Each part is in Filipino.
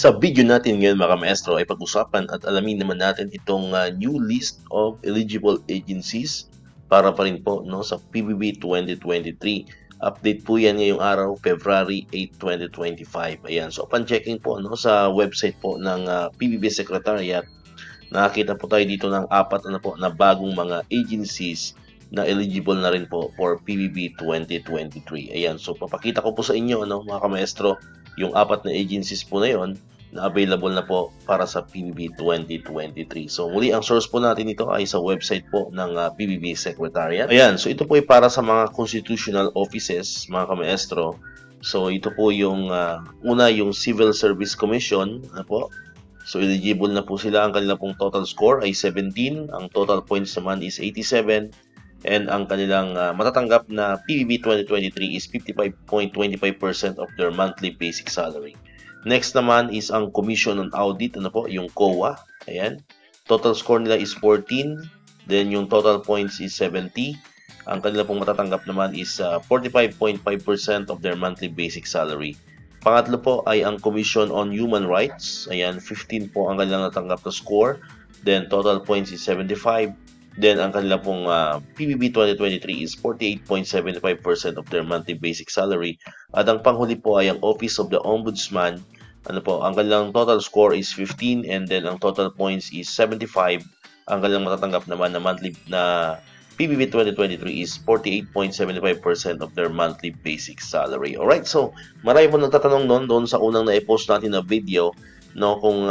Sa video natin ngayon mga maestro ay pag-usapan at alamin naman natin itong new list of eligible agencies para pa rin po no, sa PBB 2023. Update po yan ngayong araw, February 8, 2025. Ayan, so upon checking po no, sa website po ng PBB Secretariat, nakakita po tayo dito ng apat na bagong mga agencies na eligible na rin po for PBB 2023. Ayan, so papakita ko po sa inyo mga kamaestro yung apat na agencies po na yon na available na po para sa PBB 2023. So muli ang source po natin ito ay sa website po ng PBB Secretariat. Ayan, so ito po ay para sa mga constitutional offices mga kamaestro. So ito po yung una yung Civil Service Commission po. So eligible na po sila, ang kanilang pong total score ay 17, ang total points naman is 87. And ang kanilang matatanggap na PBB 2023 is 55.25% of their monthly basic salary. Next naman is ang Commission on Audit, yung COA. Ayan. Total score nila is 14. Then yung total points is 70. Ang kanila pong matatanggap naman is 45.5% of their monthly basic salary. Pangatlo po ay ang Commission on Human Rights. Ayan, 15 po ang kanilang natanggap na score. Then total points is 75. Then, ang kanila pong PBB 2023 is 48.75% of their monthly basic salary. At ang panghuli po ay ang Office of the Ombudsman. Ang kanilang total score is 15 and then ang total points is 75. Ang kanilang matatanggap naman na monthly na PBB 2023 is 48.75% of their monthly basic salary. Alright, so marami po nagtatanong doon sa unang na-post natin na video kung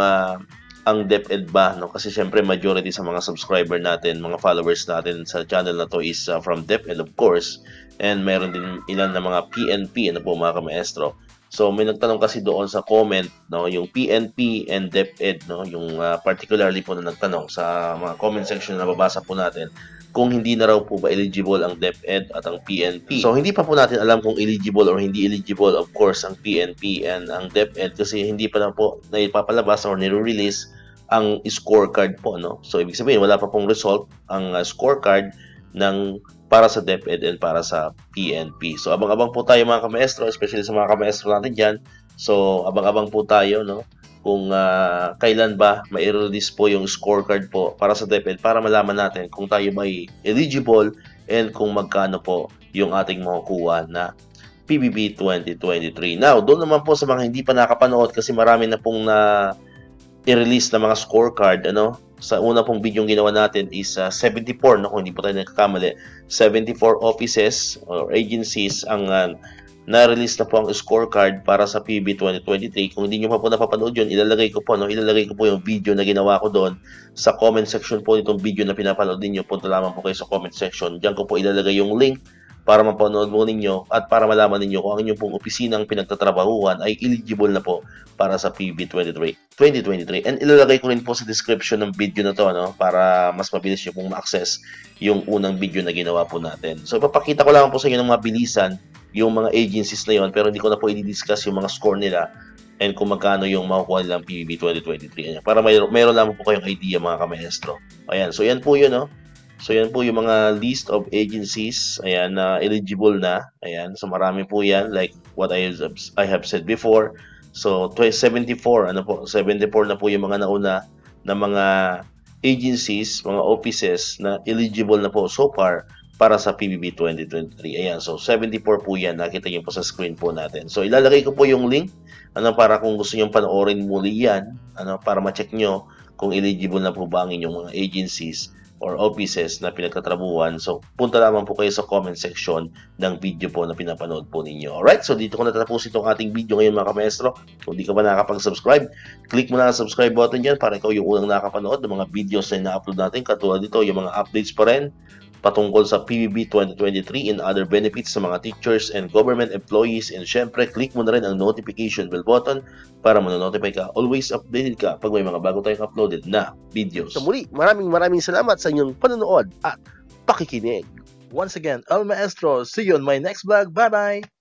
ang DepEd ba, kasi syempre majority sa mga subscriber natin, mga followers natin sa channel na to is from DepEd of course, and meron din ilan na mga PNP mga kamaestro. So may nagtanong kasi doon sa comment yung PNP and DepEd yung particularly po na nagtanong sa mga comment section na nababasa po natin kung hindi na raw po ba eligible ang DepEd at ang PNP. So hindi pa po natin alam kung eligible or hindi eligible of course ang PNP and ang DepEd kasi hindi pa na po naipapalabas or nire-release ang scorecard po So ibig sabihin wala pa pong result ang scorecard para sa DepEd and para sa PNP. So abang-abang po tayo mga kamaestro, especially sa mga kamaestro natin diyan. So abang-abang po tayo kung kailan ba mai-release po yung scorecard po para sa DepEd para malaman natin kung tayo ba ay eligible and kung magkano po yung ating makukuha na PBB 2023. Now, doon naman po sa mga hindi pa nakapanood kasi marami na pong i-release na mga scorecard sa una pong video ginawa natin is 74 kung hindi po tayo nagkakamali, 74 offices or agencies ang na-release na po ang scorecard para sa PBB 2023. Kung hindi nyo pa po napapanood yun, ilalagay ko po yung video na ginawa ko doon sa comment section po nitong video na pinapanood ninyo. Punta lamang po kayo sa comment section. Diyan ko po ilalagay yung link para mapanood mo ninyo at para malaman ninyo kung ang inyong pong opisinang pinagtatrabahuhan ay eligible na po para sa PBB 2023. And ilalagay ko rin po sa description ng video na to para mas mabilis nyo pong ma-access yung unang video na ginawa po natin. So ipapakita ko lang po sa inyo ng mga bilisan yung mga agencies na yon pero hindi ko na po i-discuss yung mga score nila and kung magkano yung makukuha nilang PBB 2023. Para mayroon lamang po kayong idea mga kamaestro. Ayan, so yan po yun So yan po yung mga list of agencies na eligible na. Ayan, so marami po yan like what I have said before. So 74 74 na po yung mga nauna na mga agencies, mga offices na eligible na po so far para sa PBB 2023. Ayan, so 74 po yan. Nakita niyo po sa screen po natin. So ilalagay ko po yung link para kung gusto niyo panoorin muli yan, para ma-check nyo kung eligible na po ba ang inyong mga agencies or offices na pinagtatrabuhan. So, punta lamang po kayo sa comment section ng video po na pinapanood po ninyo. Alright, so dito ko natatapos itong ating video ngayon mga kamaestro. Kung di ka ba nakakapag-subscribe, click mo na ang subscribe button dyan para ikaw yung unang nakapanood ng mga videos na na-upload natin. Katulad dito, yung mga updates pa rin patungkol sa PBB 2023 and other benefits sa mga teachers and government employees. And syempre, click mo na rin ang notification bell button para manonotify ka. Always updated ka pag may mga bago tayong uploaded na videos. So muli, maraming salamat sa inyong panonood at pakikinig. Once again, El Maestro. See you on my next vlog. Bye-bye!